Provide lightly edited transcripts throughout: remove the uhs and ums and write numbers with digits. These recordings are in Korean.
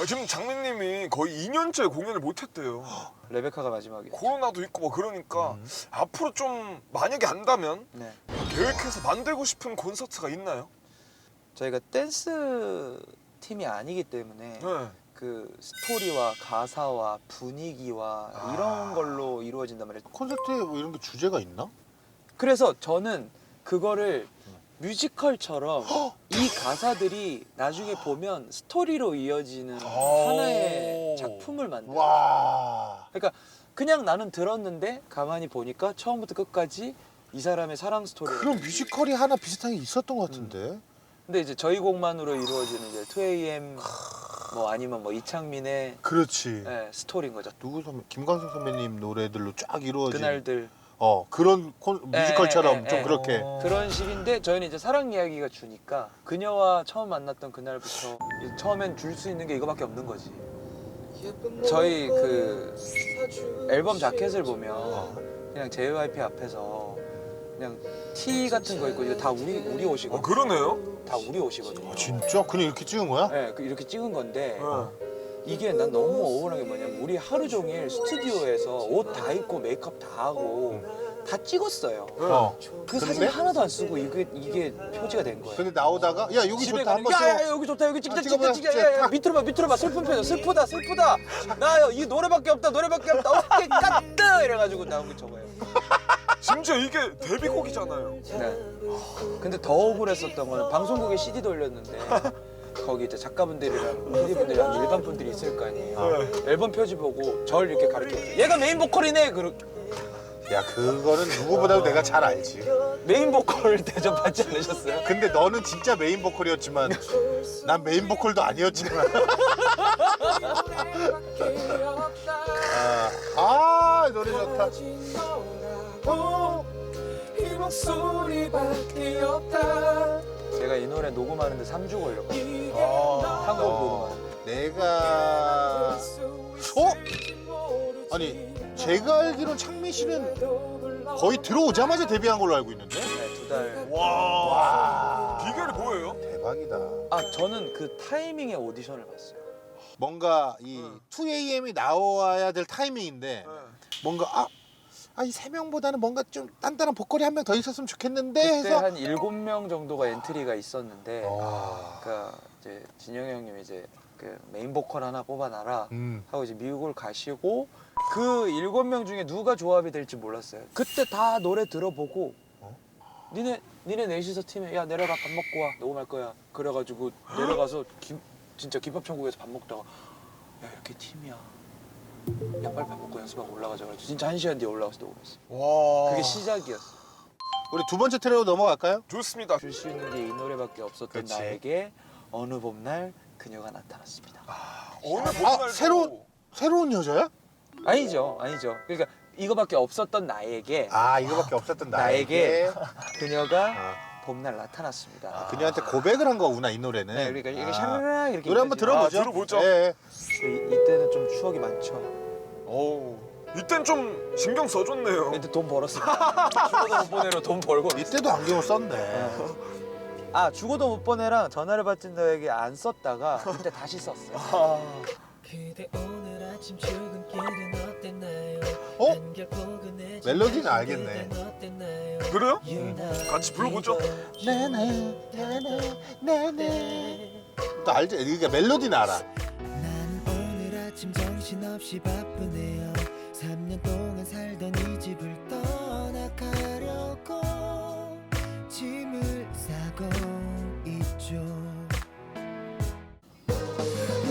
지금 장민님이 거의 2년째 공연을 못했대요. 레베카가 마지막이에요. 코로나도 있고 뭐 그러니까 앞으로 좀 만약에 안다면 네. 계획해서 만들고 싶은 콘서트가 있나요? 저희가 댄스 팀이 아니기 때문에 네. 그 스토리와 가사와 분위기와 이런 걸로 이루어진단 말이에요. 콘서트에 뭐 이런 게 주제가 있나? 그래서 저는 그거를 뮤지컬처럼 이 가사들이 나중에 보면 스토리로 이어지는 하나의 작품을 만들어요. 와. 그러니까 그냥 나는 들었는데 가만히 보니까 처음부터 끝까지 이 사람의 사랑 스토리를. 그런 뮤지컬이 하나 비슷한 게 있었던 것 같은데. 근데 이제 저희 곡만으로 이루어지는 이제 2AM 뭐 아니면 뭐 이창민의 그렇지. 네, 스토리인 거죠. 누구 선배? 김광석 선배님 노래들로 쫙 이루어진. 그날들 그런 뮤지컬처럼 좀 그렇게. 그런 식인데 저희는 이제 사랑 이야기가 주니까 그녀와 처음 만났던 그날부터 처음엔 줄 수 있는 게 이거밖에 없는 거지. 저희 그 앨범 자켓을 보면 그냥 JYP 앞에서 그냥 티 같은 거 입고 이거 다 우리 옷이거든요. 그러네요. 다 우리 옷이거든요. 진짜? 그냥 이렇게 찍은 거야? 네, 이렇게 찍은 건데 네. 이게 난 너무 억울한 게 뭐냐면 우리 하루 종일 스튜디오에서 옷 다 입고 메이크업 다 하고 다 찍었어요. 그 사진 근데? 하나도 안 쓰고 이게 표지가 된 거예요. 근데 나오다가 야 여기 집에 좋다 가는 한번 야야 써. 여기 좋다 여기 찍자 찍어봐, 찍자 찍자 야야 밑으로 봐 슬픈 표정 슬프다 나 이 노래밖에 없다 어깨 까뜨 이래가지고 나온 게 저거예요. 심지어 이게 데뷔곡이잖아요. 네. 근데 더 억울했었던 거는 방송국에 CD 돌렸는데 거기 이제 작가분들이랑 PD분들이랑 일반 분들이 있을 거 아니에요. 앨범 표지 보고 절 이렇게 가르쳐줘요. 얘가 메인 보컬이네. 야 그거는 누구보다도 내가 잘 알지. 메인 보컬 대접받지 않으셨어요? 근데 너는 진짜 메인 보컬이었지만 난 메인 보컬도 아니었지만. 노래 좋다. 제가 이 노래 녹음하는데 3주 걸렸거든요. 한곡 녹음하는데. 내가 아니 제가 알기로는 창민 씨는 거의 들어오자마자 데뷔한 걸로 알고 있는데. 네, 2달. 와. 비결이 뭐예요? 대박이다. 저는 그 타이밍에 오디션을 봤어요. 뭔가 이 2AM이 나와야 될 타이밍인데 네. 뭔가 이 세 명보다는 뭔가 좀 단단한 보컬이 한 명 더 있었으면 좋겠는데 그때 해서 한 7명 정도가 엔트리가 있었는데 와. 그러니까 이제 진영이 형님이 이제 그 메인 보컬 하나 뽑아놔라 하고 이제 미국을 가시고 그 7명 중에 누가 조합이 될지 몰랐어요. 그때 다 노래 들어보고 니네 넷이서 팀에 야 내려가 밥 먹고 와 녹음할 거야. 그래가지고 내려가서 진짜 김밥천국에서 밥 먹다가 야 이렇게 팀이야. 야 빨리 밥 먹고 연습하고 올라가자. 그래서 진짜 1시간 뒤에 올라가서 녹음했어. 와. 그게 시작이었어. 우리 두 번째 트랙으로 넘어갈까요? 좋습니다. 줄 수 있는 게 이 노래밖에 없었던 그치. 나에게 어느 봄날 그녀가 나타났습니다. 어느 봄날 새로운 여자야? 아니죠. 그러니까 이거밖에 없었던 나에게 이거밖에 없었던 나에게 나에게 그녀가 봄날 나타났습니다. 그녀한테 고백을 한 거구나 이 노래는. 네, 그러니까 이게 샤라라 이렇게 노래 한번 이어지죠. 들어보죠. 들어보죠. 예. 이때는 좀 추억이 많죠. 어우. 이땐 좀 신경 써줬네요. 근데 돈 벌었습니다. 죽어도 못 보내로 돈 벌고. 이때도 안경을 썼네. 죽어도 못 보내랑 전화를 받은 너에게 안 썼다가 그때 다시 썼어요. 그대 오늘 아침 출근길은 어땠나요? 멜로디는 알겠네. 그래요? 같이 불러보죠. 또 알지? 그러니까 멜로디는 알아. 난 오늘 아침 정신없이 바쁘네요. 3년 동안 살던 이 집을 떠나가려고 짐을 싸고 있죠.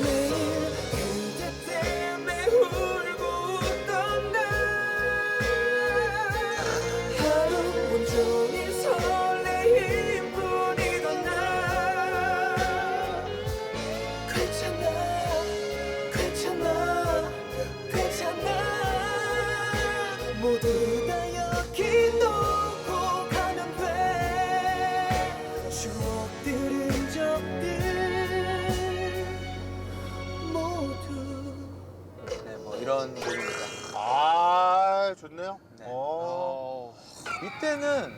매일 그대 때문에 울고 웃던 날 하루 온종일 설레임뿐이던 날 괜찮아 모두 다 여기 놓고 가면 돼. 추억들은 적들 모두. 네, 뭐 이런 곡입니다. 좋네요. 네. 오. 이때는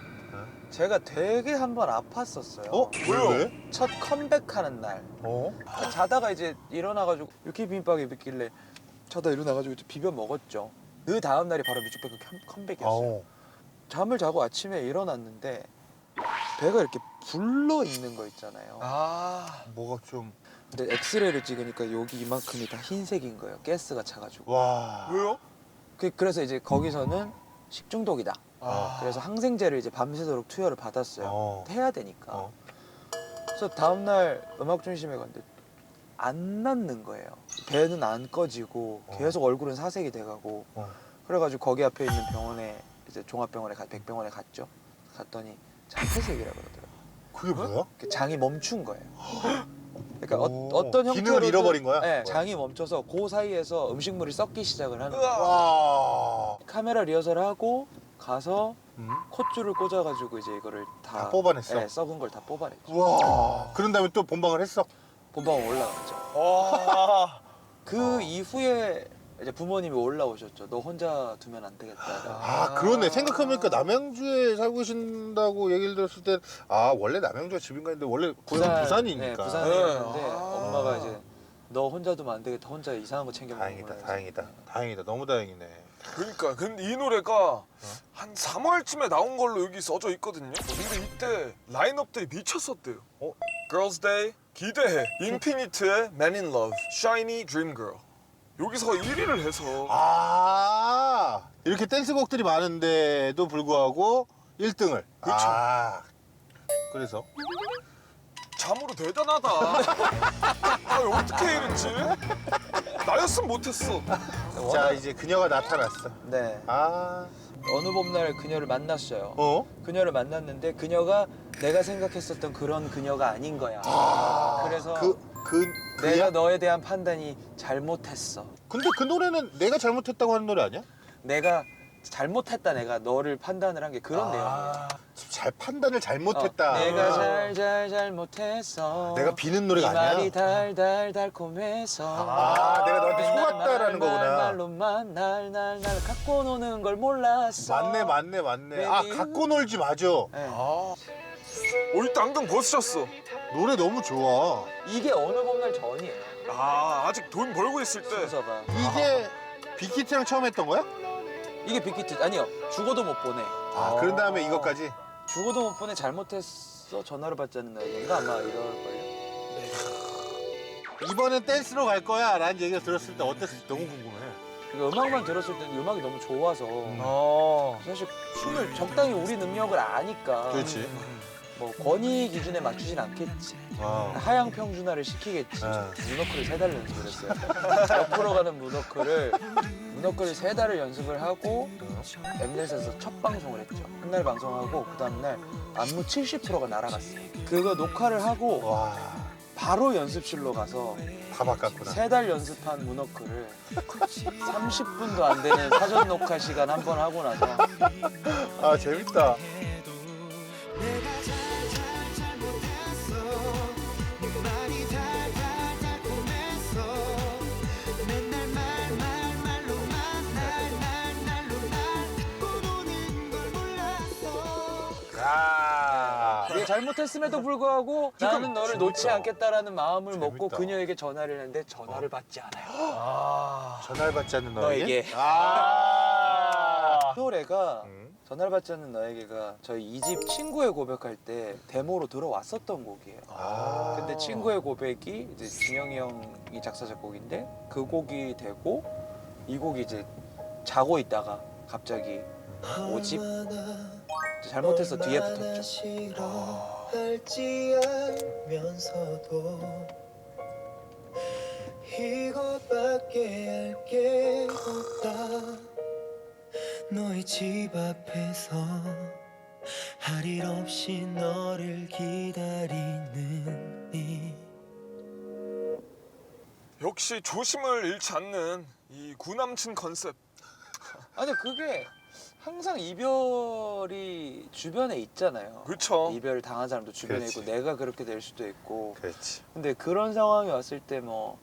제가 되게 한 번 아팠었어요. 어? 왜? 첫 컴백하는 날. 어? 자다가 이제 일어나가지고 육회 비빔밥이 있길래 자다 일어나가지고 이제 비벼 먹었죠. 그 다음 날이 바로 뮤직뱅크 컴백이었어요. 어. 잠을 자고 아침에 일어났는데 배가 이렇게 불러 있는 거 있잖아요. 아, 뭐가 좀. 근데 엑스레이를 찍으니까 여기 이만큼이 다 흰색인 거예요. 가스가 차가지고. 와. 왜요? 그래서 이제 거기서는 식중독이다. 아, 그래서 항생제를 이제 밤새도록 투여를 받았어요. 어. 해야 되니까. 어. 그래서 다음날 음악 중심에 갔는데 안 낫는 거예요. 배는 안 꺼지고 계속 얼굴은 사색이 돼가고. 어. 그래가지고 거기 앞에 있는 병원에 이제 종합병원에 백병원에 갔죠. 갔더니 장폐색이라 그러더라고요. 그게 뭐야? 장이 멈춘 거예요. 그러니까 오, 어떤 기능을 형태로든 잃어버린 거야? 네, 장이 멈춰서 그 사이에서 음식물이 썩기 시작을 하는 거예요. 으아. 와. 카메라 리허설을 하고 가서 음? 콧줄을 꽂아가지고 이제 이거를 다 뽑아냈어? 네, 썩은 걸 다 뽑아냈죠. 와. 그런 다음에 또 본방을 했어? 본방 올라갔죠. 와. 그 이후에 이제 부모님이 올라오셨죠. 너 혼자 두면 안 되겠다. 아, 그러네. 생각해보니까 남양주에 살고 계신다고 얘기를 들었을 때, 아, 원래 남양주가 집인가 했는데, 원래 고향 부산이니까. 네, 부산이었는데 네. 엄마가 이제 너 혼자 두면 안 되겠다. 혼자 이상한 거 챙겨 먹는 다행이다, 거야. 다행이다. 다행이다. 너무 다행이네. 그러니까 근데 이 노래가 한 3월쯤에 나온 걸로 여기 써져 있거든요. 근데 이때 라인업들이 미쳤었대요. 어? Girls Day 기대해. 인피니트의 Man in Love, Shiny Dream Girl. 여기서 1위를 해서 아, 이렇게 댄스곡들이 많은데도 불구하고 1등을. 그쵸. 아, 그래서? 참으로 대단하다. 아, 어떻게 이랬지? 나였으면 못했어. 자, 이제 그녀가 나타났어. 네. 아, 어느 봄날 그녀를 만났어요. 어? 그녀를 만났는데 그녀가 내가 생각했었던 그런 그녀가 아닌 거야. 그래서 그야? 내가 너에 대한 판단이 잘못했어. 근데 그 노래는 내가 잘못했다고 하는 노래 아니야? 내가 잘못했다. 내가 너를 판단을 한 게 그런 내용이에요. 잘 판단을 잘못했다. 내가 잘못했어. 내가 비는 노래가 이 아니야? 말이 달달달콤해서. 아, 내가 너한테 속았다라는 거구나. 말로만 날 갖고 노는 걸 몰랐어. 맞네. 아, 갖고 놀지 맞아. 네. 아, 올 당근 벗으셨어. 노래 너무 좋아. 이게 어느 봄날 전이에요. 아, 아직 돈 벌고 있을 때. 순서가. 이게 빅히트랑 처음 했던 거야? 이게 빅히트 아니요. 죽어도 못 보내. 아, 그런 다음에 이것까지? 죽어도 못 보내 잘못했어 전화를 받지 않는 날인가 아마 이럴걸요. 이번엔 댄스로 갈 거야 라는 얘기를 들었을 때 어땠을지 너무 궁금해. 그러니까 음악만 들었을 때는 음악이 너무 좋아서 아, 사실 춤을 적당히 우리 능력을 아니까 그렇지. 뭐 권위 기준에 맞추진 않겠지. 어. 하향 평준화를 시키겠지. 네. 문워크를 3달 연습을 했어요. 옆으로 가는 문워크를 3달을 연습을 하고 엠넷에서 첫 방송을 했죠. 한날 방송하고 그 다음날 안무 70%가 날아갔어요. 그거 녹화를 하고 와, 바로 연습실로 가서 다 바꿨구나. 3달 연습한 문워크를 30분도 안 되는 사전 녹화 시간 한 번 하고 나서 아, 재밌다. 야. 이게 잘못했음에도 불구하고 나는 너를 놓지 않겠다라는 마음을 먹고 재밌다. 그녀에게 전화를 했는데 전화를 받지 않아요. 아, 전화를 받지 않는 너에게. 너에게? 아. 이 노래가 음. 전화를 받지 않는 너에게가 저희 2집 친구의 고백할 때 데모로 들어왔었던 곡이에요. 아. 근데 친구의 고백이 이제 준영이 형이 작사 작곡인데 그 곡이 되고 이 곡이 이제 자고 있다가 갑자기 5집 잘못해서 뒤에 붙었죠. 할지 알면서도 이것밖에 할 게 없다. 너의 집 앞에서 할 일 없이 너를 기다리는 이 역시 조심을 잃지 않는 이 구남친 컨셉. 아니 그게 항상 이별이 주변에 있잖아요. 그렇죠. 이별을 당한 사람도 주변에 그렇지. 있고 내가 그렇게 될 수도 있고. 그렇지. 근데 그런 상황이 왔을 때 뭐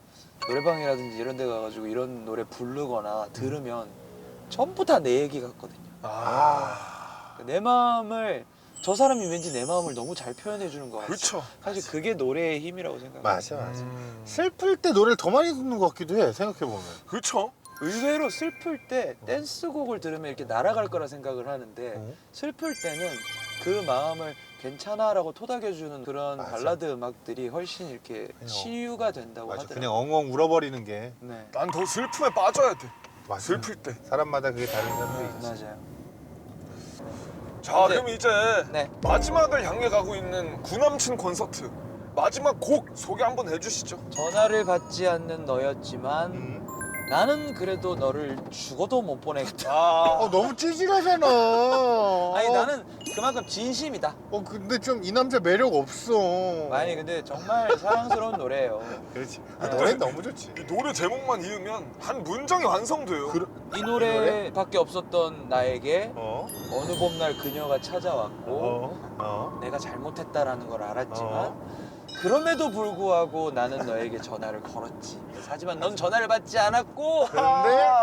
노래방이라든지 이런 데 가가지고 이런 노래 부르거나 들으면 전부 다 내 얘기 같거든요. 아. 내 마음을 저 사람이 왠지 내 마음을 너무 잘 표현해 주는 것 같아. 그렇죠. 사실 그게 노래의 힘이라고 생각해요. 맞아. 슬플 때 노래를 더 많이 듣는 것 같기도 해. 생각해 보면. 그렇죠. 의외로 슬플 때 댄스곡을 들으면 이렇게 날아갈 거라 생각을 하는데 어? 슬플 때는 그 마음을 괜찮아라고 토닥여주는 그런 맞아. 발라드 음악들이 훨씬 이렇게 치유가 된다고 맞아. 하더라고요. 그냥 엉엉 울어버리는 게. 네, 난 더 슬픔에 빠져야 돼. 맞아. 슬플 때. 사람마다 그게 다른 감정이 있지. 맞아요. 자, 이제- 그럼 이제 네. 마지막을 향해 가고 있는 구남친 콘서트 마지막 곡 소개 한번 해주시죠. 전화를 받지 않는 너였지만 나는 그래도 너를 죽어도 못 보내겠다. 너무 찌질하잖아. 아니 나는 그만큼 진심이다. 근데 좀 이 남자 매력 없어. 아니 근데 정말 사랑스러운 노래예요. 그렇지. 네. 노래 너무 좋지. 이 노래 제목만 이으면 한 문장이 완성돼요. 이 노래밖에 없었던 나에게 어? 어느 봄날 그녀가 찾아왔고 어? 내가 잘못했다라는 걸 알았지만 그럼에도 불구하고 나는 너에게 전화를 걸었지. 하지만 넌 전화를 받지 않았고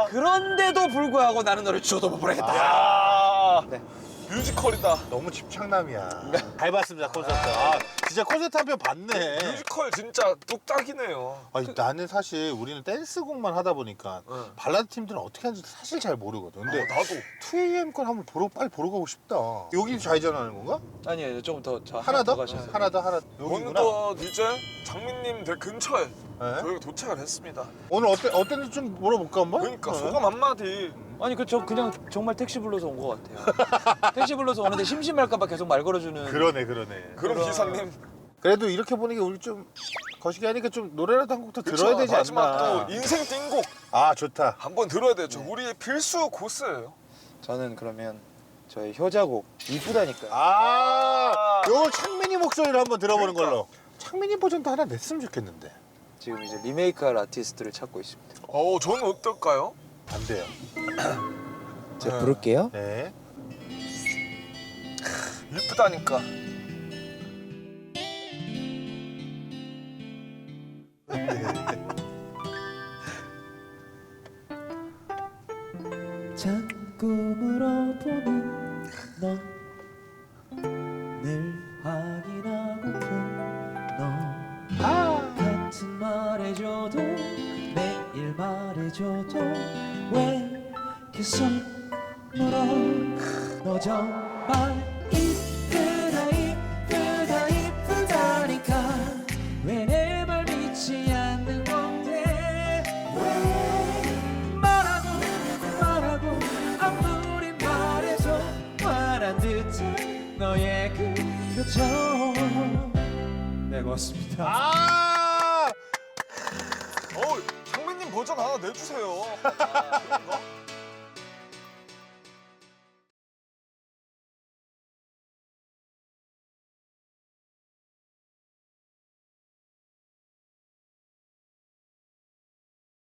그런데도 불구하고 나는 너를 죽어도 못 보내겠다. 야 네. 뮤지컬이다. 너무 집착남이야. 잘 봤습니다 콘서트. 아 진짜 콘서트 한 편 봤네. 뮤지컬 진짜 뚝딱이네요. 아니, 나는 사실 우리는 댄스곡만 하다 보니까 응. 발라드 팀들은 어떻게 하는지 사실 잘 모르거든. 근데 나도 2AM 건 한번 빨리 보러 가고 싶다. 여기 좌회전하는 건가? 아니에요. 조금 더 하나 더? 가셔서. 하나 여기구나. 어느덧 이제 장민님 댁 근처에 네? 저희가 도착을 했습니다. 오늘 어땠는지 좀 물어볼까 한번? 그러니까 어? 소감 한마디. 아니 저 그냥 정말 택시 불러서 온 것 같아요. 택시 불러서 오는데 심심할까봐 계속 말 걸어주는. 그러네. 그럼 기사님 그래도 이렇게 보는 게 우리 좀 거시기 하니까 좀 노래라도 한 곡 더 그쵸? 들어야 되지 마지막 않나. 또 인생 띵곡 아 좋다. 한번 들어야 되죠. 우리의 필수 코스예요. 저는 그러면 저희 효자곡 이쁘다니까요. 요거 창민이 목소리를 한번 들어보는 그러니까. 걸로. 창민이 버전도 하나 냈으면 좋겠는데. 지금 이제 리메이크할 아티스트를 찾고 있습니다. 저는 어떨까요? 안 돼요. 제가 부를게요. 네. 이쁘다니까. 자꾸 물어보는 너 늘 확인하고픈 너 같은 말해줘도 매일 말해줘도 왜 계속 물어 너 정말 이쁘다 이쁘다니까 왜 내 말 믿지 않는 건데 왜 말하고 아무리 말해도 말한 듯한 너의 그 표정. 네 고맙습니다. 장민님 버전 하나 내주세요. 그런가?